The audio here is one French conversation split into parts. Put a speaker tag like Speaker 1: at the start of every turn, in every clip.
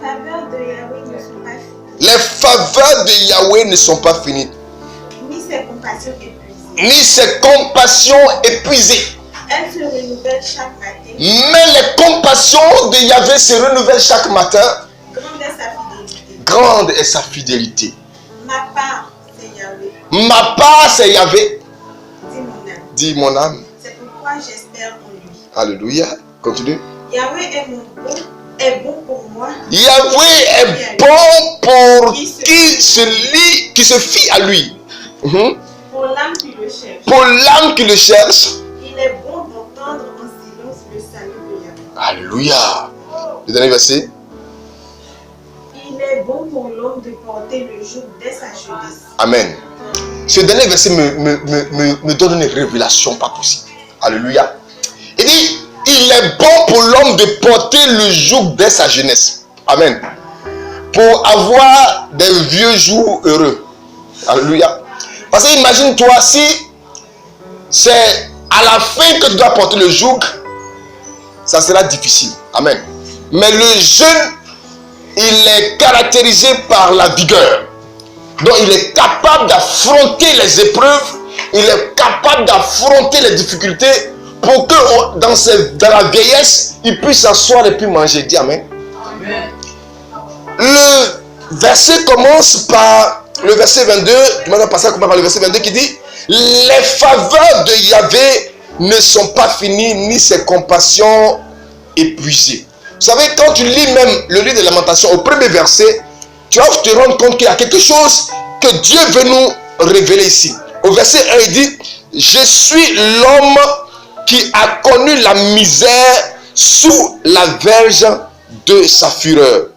Speaker 1: faveurs de Yahweh ne sont pas finies.
Speaker 2: Les faveurs de Yahweh ne sont pas finies.
Speaker 1: Ni ses compassions épuisées.
Speaker 2: Ni ses compassions épuisées.
Speaker 1: Elles se renouvellent chaque matin.
Speaker 2: Mais les compassions de Yahweh se renouvellent chaque matin.
Speaker 1: Grande est sa fidélité.
Speaker 2: Grande est sa fidélité.
Speaker 1: Ma part, c'est Yahweh.
Speaker 2: Ma part, c'est Yahweh.
Speaker 1: Dit mon âme.
Speaker 2: Dit mon âme.
Speaker 1: C'est pourquoi j'espère en lui.
Speaker 2: Alléluia. Continue.
Speaker 1: Yahweh est bon pour moi.
Speaker 2: Yahweh est bon pour qui se fie à lui.
Speaker 1: Pour l'âme qui le cherche.
Speaker 2: Pour l'âme qui le cherche.
Speaker 1: Il est bon d'entendre en silence le salut de Yahweh.
Speaker 2: Alléluia. Le dernier verset.
Speaker 1: Il est bon pour l'homme de porter le joug dès sa jeunesse.
Speaker 2: Amen. Ce dernier verset me donne une révélation pas possible. Alléluia. Il dit, il est bon pour l'homme de porter le joug dès sa jeunesse. Amen. Pour avoir des vieux jours heureux. Alléluia. Parce que imagine-toi si c'est à la fin que tu dois porter le joug, ça sera difficile. Amen. Mais le jeune, il est caractérisé par la vigueur. Donc il est capable d'affronter les épreuves, il est capable d'affronter les difficultés pour que dans la vieillesse, il puisse s'asseoir et puis manger. Dis amen.
Speaker 1: Amen.
Speaker 2: Le verset commence par le verset 22, maintenant passer par le verset 22 qui dit: les faveurs de Yahweh ne sont pas finies, ni ses compassions épuisées. Vous savez, quand tu lis même le livre de Lamentations au premier verset, tu vas te rendre compte qu'il y a quelque chose que Dieu veut nous révéler ici. Au verset 1, il dit: je suis l'homme qui a connu la misère sous la verge de sa fureur.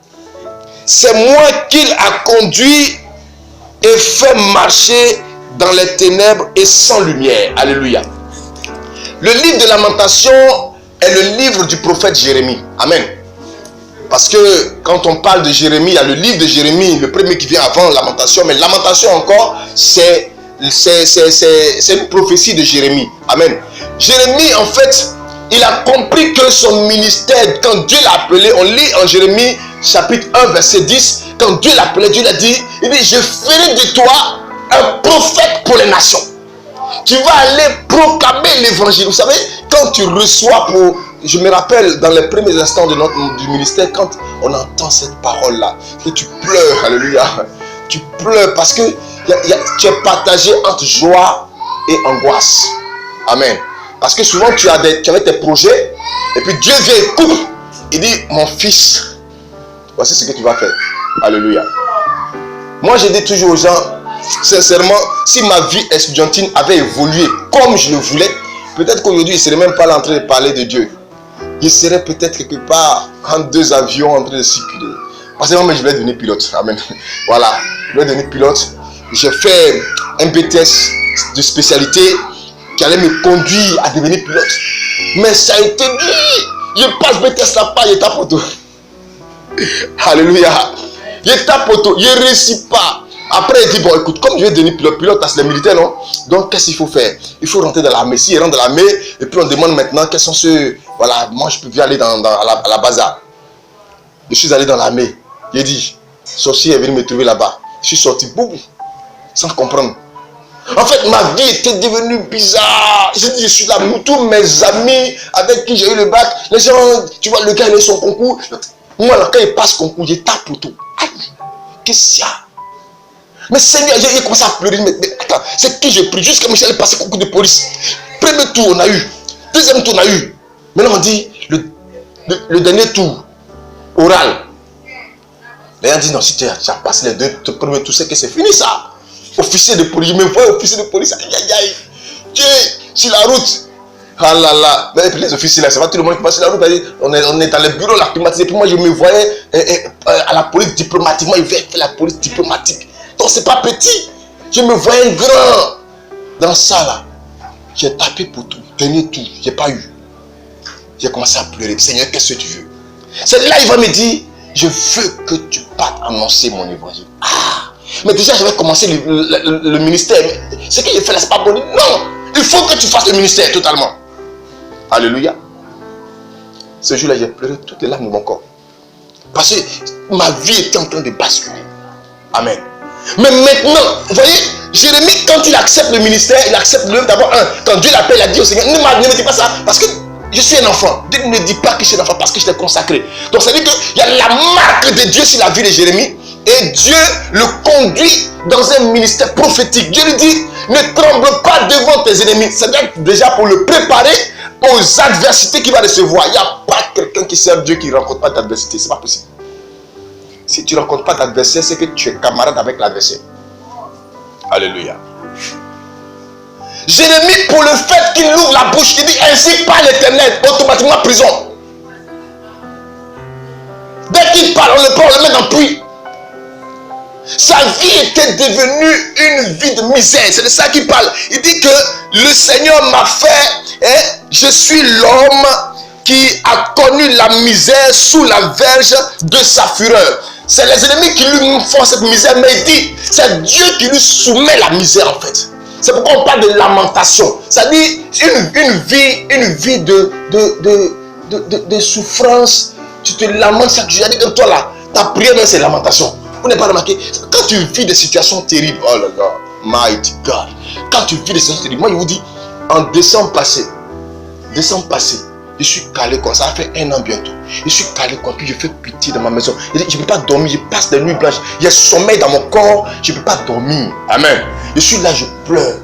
Speaker 2: C'est moi qu'il a conduit et fait marcher dans les ténèbres et sans lumière. Alléluia. Le livre de Lamentations est le livre du prophète Jérémie. Amen. Parce que quand on parle de Jérémie, il y a le livre de Jérémie, le premier qui vient avant Lamentation. Mais Lamentation encore, c'est une prophétie de Jérémie. Amen. Jérémie, en fait, il a compris que son ministère, quand Dieu l'a appelé, on lit en Jérémie chapitre 1, verset 10, quand Dieu l'a appelé, Dieu l'a dit, il dit: je ferai de toi un prophète pour les nations. Tu vas aller proclamer l'évangile. Vous savez, quand tu reçois je me rappelle dans les premiers instants du ministère, quand on entend cette parole-là, que tu pleures, alléluia. Tu pleures parce que tu es partagé entre joie et angoisse. Amen. Parce que souvent tu avais tes projets, et puis Dieu vient et coupe. Il dit: mon fils, voici ce que tu vas faire. Alléluia. Moi je dis toujours aux gens, sincèrement, si ma vie estudiantine avait évolué comme je le voulais, peut-être qu'aujourd'hui, je ne serais même pas là en train de parler de Dieu. Je serais peut-être quelque part entre deux avions en train de circuler. Parce que moi, je voulais devenir pilote. Amen. Voilà. Je voulais devenir pilote. J'ai fait un BTS de spécialité qui allait me conduire à devenir pilote. Mais ça a été dur. Je passe BTS là-bas, je tape auto. Alléluia. Je tape auto. Je ne réussis pas. Après, il dit: bon, écoute, comme je vais devenir pilote, c'est les militaires, non? Donc, qu'est-ce qu'il faut faire? Il faut rentrer dans l'armée. S'il rentre dans l'armée, et puis on demande maintenant quels sont ceux. Voilà, moi, je peux aller à la bazar. Je suis allé dans l'armée. J'ai dit: sorcier est venu me trouver là-bas. Je suis sorti, boum, sans comprendre. En fait, ma vie était devenue bizarre. J'ai dit: je suis là, tous mes amis avec qui j'ai eu le bac, les gens, tu vois, le gars, il a eu son concours. Moi, là, quand il passe concours, je tape pour tout. Aïe, qu'est-ce qu'il y a? Mais Seigneur, j'ai commencé à pleurer. Mais attends, c'est qui j'ai pris jusqu'à Michel passer concours de police. Premier tour, on a eu. Deuxième tour, on a eu. Maintenant, on dit le dernier tour, oral. Les gens disent: non, si tu as passé les deux premiers tours, c'est que c'est fini ça. Officier de police, je me vois officier de police. Aïe, aïe, aïe. Dieu, sur la route. Ah là là. Mais les officiers là, c'est pas tout le monde qui passe sur la route. On est dans les bureaux là, climatisés. Puis moi, je me voyais à la police diplomatiquement. Il veut faire la police diplomatique. Donc c'est pas petit. Je me voyais grand dans ça là. J'ai tapé pour tout. Dernier tour, j'ai pas eu. J'ai commencé à pleurer. Seigneur, qu'est-ce que tu veux? C'est là il va me dire: je veux que tu partes annoncer mon évangile. Ah, mais déjà j'avais commencé le ministère. Ce que j'ai fait là, c'est pas bon. Non, il faut que tu fasses le ministère totalement. Alléluia. Ce jour-là, j'ai pleuré toutes les larmes de mon corps. Parce que ma vie était en train de basculer. Amen. Mais maintenant, vous voyez, Jérémie, quand il accepte le ministère, il accepte le d'abord quand Dieu l'appelle, il a dit au Seigneur, ne me dis pas ça, parce que je suis un enfant. Dieu ne dit pas que je suis un enfant parce que je t'ai consacré. Donc ça veut dire qu'il y a la marque de Dieu sur la vie de Jérémie. Et Dieu le conduit dans un ministère prophétique. Dieu lui dit, ne tremble pas devant tes ennemis. C'est déjà pour le préparer aux adversités qu'il va recevoir. Il n'y a pas quelqu'un qui sert Dieu qui ne rencontre pas d'adversité. Ce n'est pas possible. Si tu ne rencontres pas d'adversaire, c'est que tu es camarade avec l'adversaire. Alléluia. Jérémie, pour le fait qu'il ouvre la bouche, il dit ainsi parle l'Éternel, automatiquement prison. Dès qu'il parle, on le prend, on le met dans le puits. Sa vie était devenue une vie de misère. C'est de ça qu'il parle. Il dit que le Seigneur m'a fait, je suis l'homme qui a connu la misère sous la verge de sa fureur. C'est les ennemis qui lui font cette misère, mais il dit, c'est Dieu qui lui soumet la misère en fait. C'est pourquoi on parle de lamentation. Ça dit une vie de souffrance. Tu te lamentes chaque jour. Il dit que toi là, ta prière c'est lamentation. Vous n'avez pas remarqué? Quand tu vis des situations terribles, oh là là, mighty God. Quand tu vis des situations terribles, moi je vous dis, en décembre passé, je suis calé comme ça, ça fait 1 an bientôt. Je suis calé comme puis je fais pitié dans ma maison. Je ne peux pas dormir, je passe des nuits blanches. Il y a sommeil dans mon corps, je ne peux pas dormir. Amen. Je suis là, je pleure.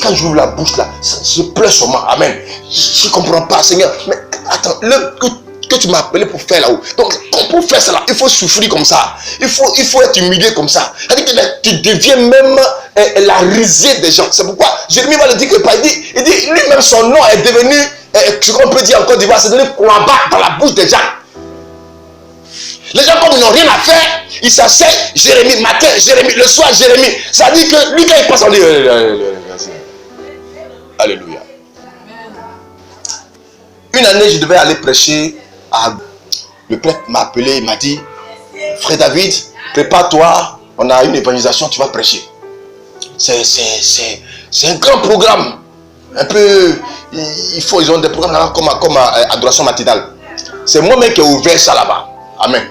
Speaker 2: Quand j'ouvre la bouche là, je pleure sur moi. Amen. Je ne comprends pas, Seigneur. Mais attends, que tu m'as appelé pour faire là-haut. Donc, pour faire ça là, il faut souffrir comme ça. Il faut être humilié comme ça. C'est-à-dire que tu deviens même la risée des gens. C'est pourquoi Jérémie va le dire que il dit lui-même son nom est devenu, ce qu'on peut dire en Côte d'Ivoire, c'est devenu combat dans la bouche des gens. Les gens comme ils n'ont rien à faire, ils s'asseyent, Jérémie, matin, Jérémie, le soir, Jérémie. Ça dit que lui quand il passe, on dit Alléluia. Une année, je devais aller prêcher. Le prêtre m'a appelé, il m'a dit, frère David, prépare-toi, on a une évangélisation, tu vas prêcher. C'est un grand programme. Un peu, ils ont des programmes là comme adoration matinale. C'est moi-même qui ai ouvert ça là-bas. Amen.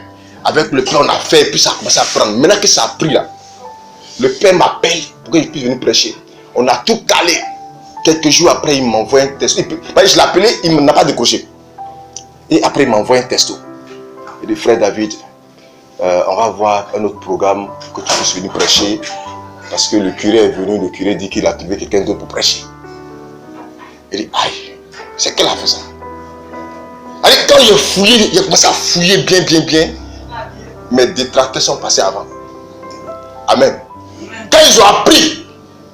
Speaker 2: Avec le père, on a fait, et puis ça a commencé à prendre. Maintenant que ça a pris là, le père m'appelle pour que je puisse venir prêcher. On a tout calé. Quelques jours après, il m'envoie un texto. Je l'ai appelé, il n'a pas décroché. Et après, il m'envoie un texto. Il dit, frère David, on va voir un autre programme que tu puisses venir prêcher. Parce que le curé est venu, le curé dit qu'il a trouvé quelqu'un d'autre pour prêcher. Il dit, aïe, c'est qu'elle a fait ça. Allez, quand j'ai fouillé, j'ai commencé à fouiller bien. Mes détracteurs sont passés avant. Amen. Quand ils ont appris,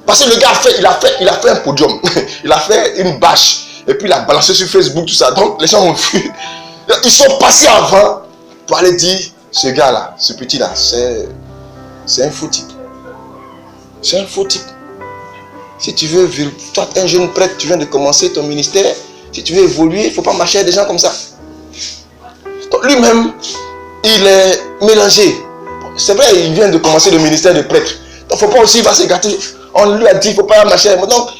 Speaker 2: parce que le gars il a fait un podium, il a fait une bâche, et puis il a balancé sur Facebook, tout ça. Donc les gens ont vu. Ils sont passés avant pour aller dire, ce gars-là, ce petit-là, c'est un faux type. C'est un faux type. Si tu veux, toi, un jeune prêtre, tu viens de commencer ton ministère, si tu veux évoluer, il ne faut pas marcher avec des gens comme ça. Donc lui-même, il est mélangé. C'est vrai, il vient de commencer le ministère de prêtre. Donc il ne faut pas aussi, il va se gâter. On lui a dit, il ne faut pas marcher avec moi. Donc,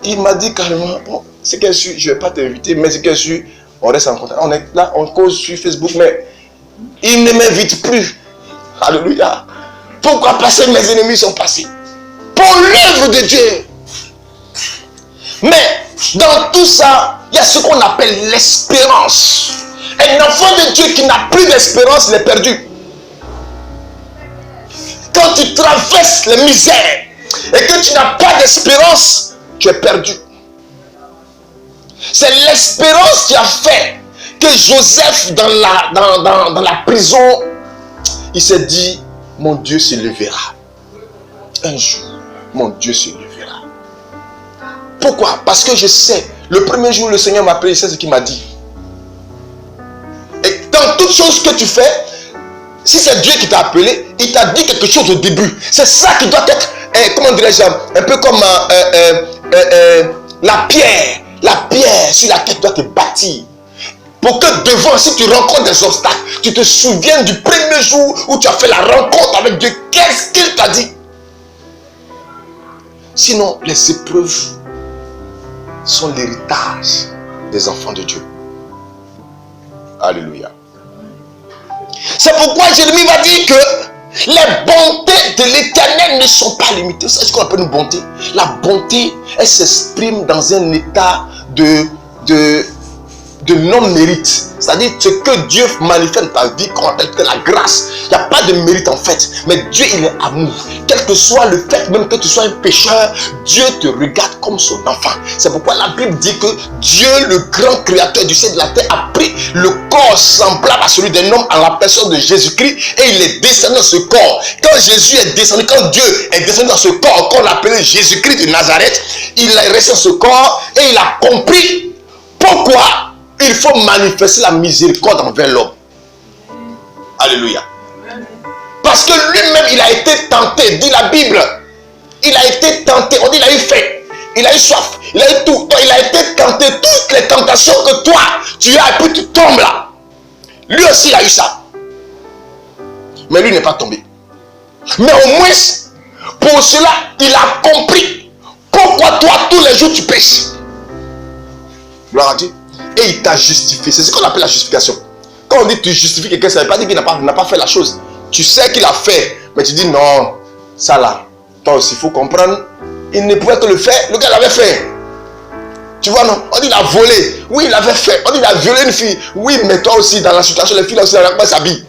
Speaker 2: il m'a dit carrément, bon, c'est qu'elle suit, je ne vais pas t'inviter, mais c'est qu'elle suit, on reste en contact. On est là, on cause sur Facebook, mais il ne m'invite plus. Alléluia. Pourquoi? Parce que mes ennemis sont passés. Pour l'œuvre de Dieu. Mais dans tout ça, il y a ce qu'on appelle l'espérance. Un enfant de Dieu qui n'a plus d'espérance, il est perdu. Quand tu traverses les misères et que tu n'as pas d'espérance, tu es perdu. C'est l'espérance qui a fait que Joseph, dans la prison, il s'est dit, mon Dieu se levera. Un jour, mon Dieu se levera. Pourquoi? Parce que je sais, le premier jour, le Seigneur m'a appelé, c'est ce qu'il m'a dit. Et dans toutes choses que tu fais, si c'est Dieu qui t'a appelé, il t'a dit quelque chose au début. C'est ça qui doit être, comment dirais-je, un peu comme la pierre sur laquelle tu dois te bâtir. Pour que devant, si tu rencontres des obstacles, tu te souviens du premier jour où tu as fait la rencontre avec Dieu. Qu'est-ce qu'il t'a dit? Sinon, les épreuves sont l'héritage des enfants de Dieu. Alléluia. C'est pourquoi Jérémie va dire que les bontés de l'Éternel ne sont pas limitées. C'est ce qu'on appelle une bonté. La bonté, elle s'exprime dans un état de non-mérite. C'est-à-dire ce que Dieu manifeste dans ta vie, qu'on appelle la grâce. Il n'y a pas de mérite en fait. Mais Dieu, il est amour. Quel que soit le fait, même que tu sois un pécheur, Dieu te regarde comme son enfant. C'est pourquoi la Bible dit que Dieu, le grand créateur du ciel et de la terre, a pris le corps semblable à celui d'un homme en la personne de Jésus-Christ et il est descendu dans ce corps. Quand Jésus est descendu, quand Dieu est descendu dans ce corps qu'on appelait Jésus-Christ de Nazareth, il est resté dans ce corps et il a compris pourquoi il faut manifester la miséricorde envers l'homme. Alléluia. Parce que lui-même, il a été tenté, dit la Bible. Il a été tenté, on dit il a eu faim, il a eu soif, il a eu tout. Donc, il a été tenté, toutes les tentations que toi, tu as, et puis tu tombes là. Lui aussi, il a eu ça. Mais lui n'est pas tombé. Mais au moins, pour cela, il a compris pourquoi toi, tous les jours, tu pêches. Gloire à Dieu. Et il t'a justifié. C'est ce qu'on appelle la justification. Quand on dit tu justifies quelqu'un, ça ne veut pas dire qu'il n'a pas fait la chose. Tu sais qu'il a fait, mais tu dis non, ça là, toi aussi, il faut comprendre. Il ne pouvait que le faire, le gars l'avait fait. Tu vois, non? On dit il a volé. Oui, il avait fait. On dit il a violé une fille. Oui, mais toi aussi, dans la situation, les filles là aussi, elles s'habillent.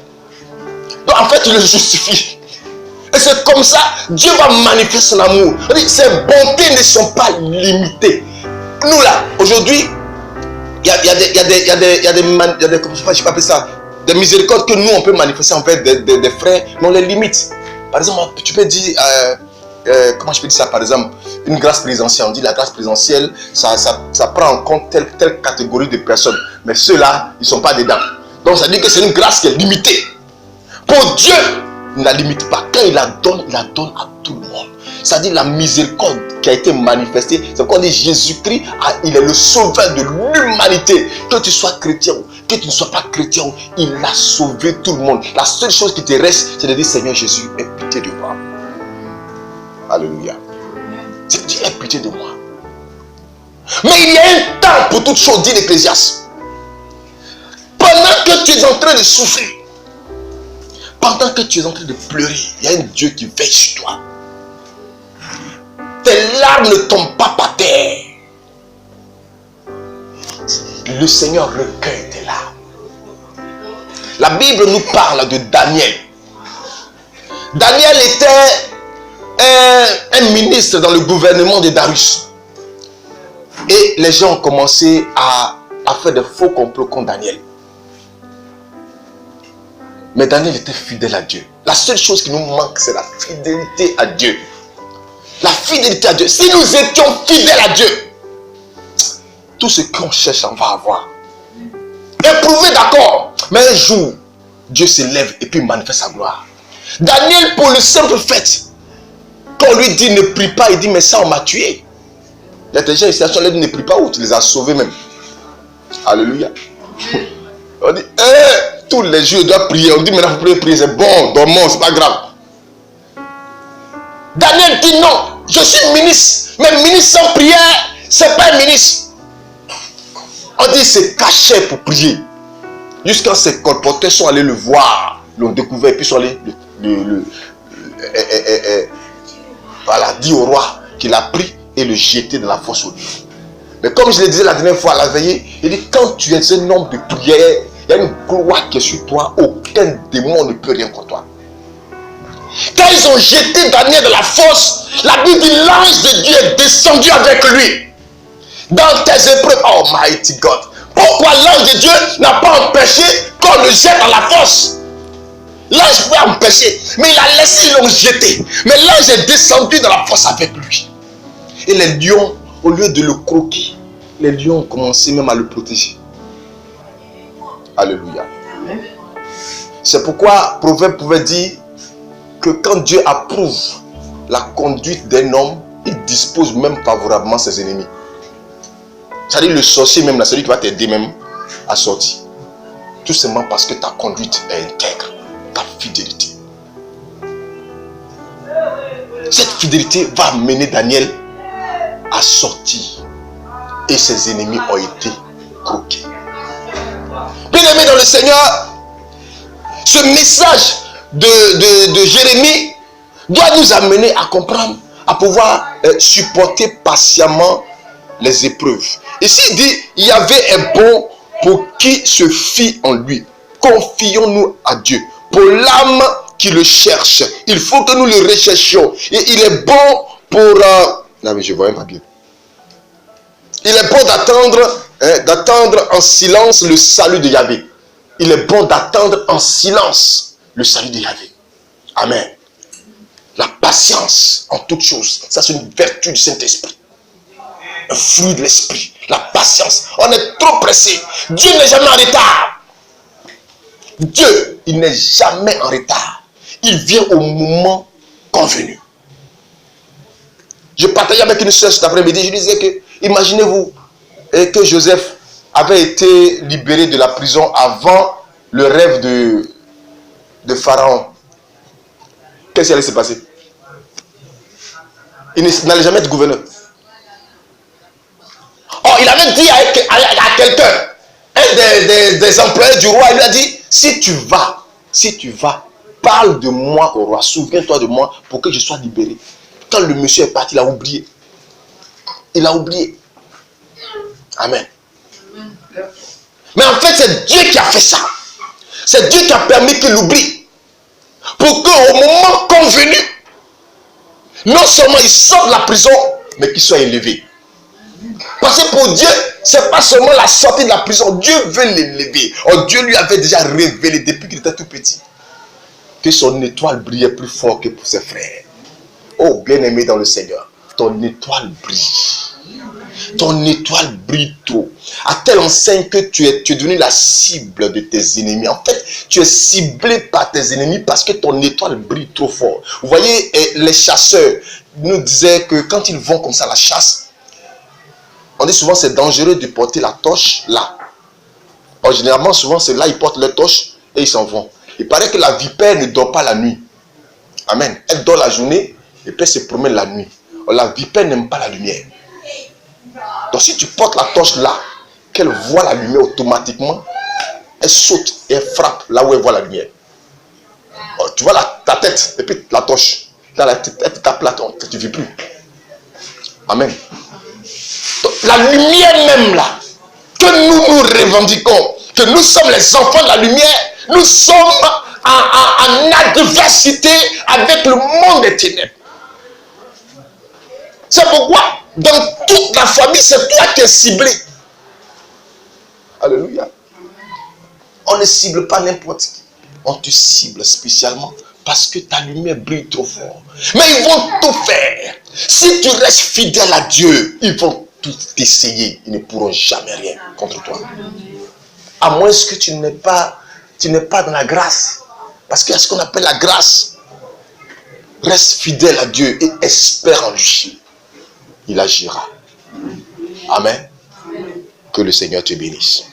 Speaker 2: Donc en fait, tu le justifies. Et c'est comme ça, Dieu va manifester son amour. On dit ses bontés ne sont pas limitées. Nous là, aujourd'hui, il y a des comment je sais pas appeler ça, des miséricordes que nous on peut manifester envers des frères, mais on les limite. Par exemple, tu peux dire, comment je peux dire ça, par exemple, une grâce présidentielle. On dit la grâce présidentielle, ça prend en compte telle catégorie de personnes, mais ceux-là, ils ne sont pas dedans. Donc ça dit que c'est une grâce qui est limitée. Pour Dieu, il ne la limite pas. Quand il la donne à tout le monde. C'est-à-dire la miséricorde qui a été manifestée. C'est qu'on dit Jésus-Christ, il est le sauveur de l'humanité. Que tu sois chrétien ou que tu ne sois pas chrétien, il a sauvé tout le monde. La seule chose qui te reste, c'est de dire Seigneur Jésus, aie pitié de moi. Alléluia. C'est dire aie pitié de moi. Mais il y a un temps pour toute chose, dit l'Ecclésiaste. Pendant que tu es en train de souffrir, pendant que tu es en train de pleurer, il y a un Dieu qui veille sur toi. Tes larmes ne tombent pas par terre. Le Seigneur recueille tes larmes. La Bible nous parle de Daniel. Daniel était un ministre dans le gouvernement de Darius. Et les gens ont commencé à faire des faux complots contre Daniel. Mais Daniel était fidèle à Dieu. La seule chose qui nous manque, c'est la fidélité à Dieu. La fidélité à Dieu. Si nous étions fidèles à Dieu, tout ce qu'on cherche, on va avoir. Éprouvé, d'accord. Mais un jour, Dieu se lève et puis manifeste sa gloire. Daniel, pour le simple fait, quand on lui dit ne prie pas, il dit mais ça on m'a tué. Il y a des gens ici, on dit ne prie pas ou tu les as sauvés même. Alléluia. On dit, tous les jours, je dois prier. On dit, maintenant, vous pouvez prier, c'est bon, dormons, c'est pas grave. Daniel dit non, je suis ministre, mais ministre sans prière, c'est pas un ministre. On dit, c'est caché pour prier. Jusqu'à ses colporteurs sont allés le voir, l'ont découvert, et puis sont allés voilà, dit au roi qu'il a pris et le jeté dans la fosse au lion. Mais comme je le disais la dernière fois à la veillée, il dit, quand tu es un homme de prière, il y a une gloire qui est sur toi. Aucun démon ne peut rien contre toi. Quand ils ont jeté Daniel dans la fosse, la Bible dit l'ange de Dieu est descendu avec lui. Dans tes épreuves, oh mighty God. Pourquoi l'ange de Dieu n'a pas empêché qu'on le jette dans la fosse? L'ange pouvait empêcher, mais il a laissé, ils l'ont jeté. Mais l'ange est descendu dans la fosse avec lui. Et les lions, au lieu de le croquer, les lions ont commencé même à le protéger. Alléluia. C'est pourquoi Proverbe pouvait dire que quand Dieu approuve la conduite d'un homme, il dispose même favorablement ses ennemis. C'est-à-dire le sorcier même, là, celui qui va t'aider même à sortir. Tout simplement parce que ta conduite est intègre, ta fidélité. Cette fidélité va amener Daniel à sortir et ses ennemis ont été croqués. Bien-aimés dans le Seigneur, Ce message de Jérémie doit nous amener à comprendre, à pouvoir supporter patiemment les épreuves. Ici, il dit, Yahvé est bon pour qui se fie en lui. Confions-nous à Dieu. Pour l'âme qui le cherche, il faut que nous le recherchions. Et il est bon pour... Non, mais je vois pas bien. Il est bon d'attendre en silence le salut de Yahvé. Il est bon d'attendre en silence le salut de Yahvé. Amen. La patience en toutes choses, ça c'est une vertu du Saint-Esprit. Un fruit de l'esprit. La patience. On est trop pressé. Dieu n'est jamais en retard. Dieu, il n'est jamais en retard. Il vient au moment convenu. Je partageais avec une soeur cet après-midi. Je disais que, imaginez-vous que Joseph avait été libéré de la prison avant le rêve de Pharaon. Qu'est-ce qui allait se passer? Il n'allait jamais être gouverneur. Oh, il avait dit à quelqu'un, un des employés du roi, il lui a dit, si tu vas, parle de moi au roi, souviens-toi de moi pour que je sois libéré. Quand le monsieur est parti, il a oublié. Il a oublié. Amen. Mais en fait, c'est Dieu qui a fait ça. C'est Dieu qui a permis qu'il oublie. Pour qu'au moment convenu, non seulement il sorte de la prison, mais qu'il soit élevé. Parce que pour Dieu, ce n'est pas seulement la sortie de la prison. Dieu veut l'élever. Oh, Dieu lui avait déjà révélé depuis qu'il était tout petit que son étoile brillait plus fort que pour ses frères. Oh, bien-aimé dans le Seigneur, ton étoile brille. Ton étoile brille trop. À telle enseigne que tu es devenu la cible de tes ennemis. En fait, tu es ciblé par tes ennemis parce que ton étoile brille trop fort. Vous voyez, les chasseurs nous disaient que quand ils vont comme ça à la chasse, on dit souvent c'est dangereux de porter la torche là. Or, généralement, souvent c'est là ils portent leur torche et ils s'en vont. Il paraît que la vipère ne dort pas la nuit. Amen. Elle dort la journée et puis elle se promène la nuit. Or, la vipère n'aime pas la lumière. Donc si tu portes la torche là, qu'elle voit la lumière automatiquement, elle saute et elle frappe là où elle voit la lumière. Or, tu vois ta tête et puis la torche. Là, elle te tape là, tu ne vis plus. Amen. Donc, la lumière même là, que nous revendiquons, que nous sommes les enfants de la lumière, nous sommes en adversité avec le monde des ténèbres. C'est pourquoi, dans toute la famille, c'est toi qui es ciblé. Alléluia. On ne cible pas n'importe qui. On te cible spécialement parce que ta lumière brille trop fort. Mais ils vont tout faire. Si tu restes fidèle à Dieu, ils vont tout essayer. Ils ne pourront jamais rien contre toi. À moins que tu n'es pas dans la grâce. Parce qu'il y a ce qu'on appelle la grâce. Reste fidèle à Dieu et espère en lui. Il agira. Amen. Que le Seigneur te bénisse.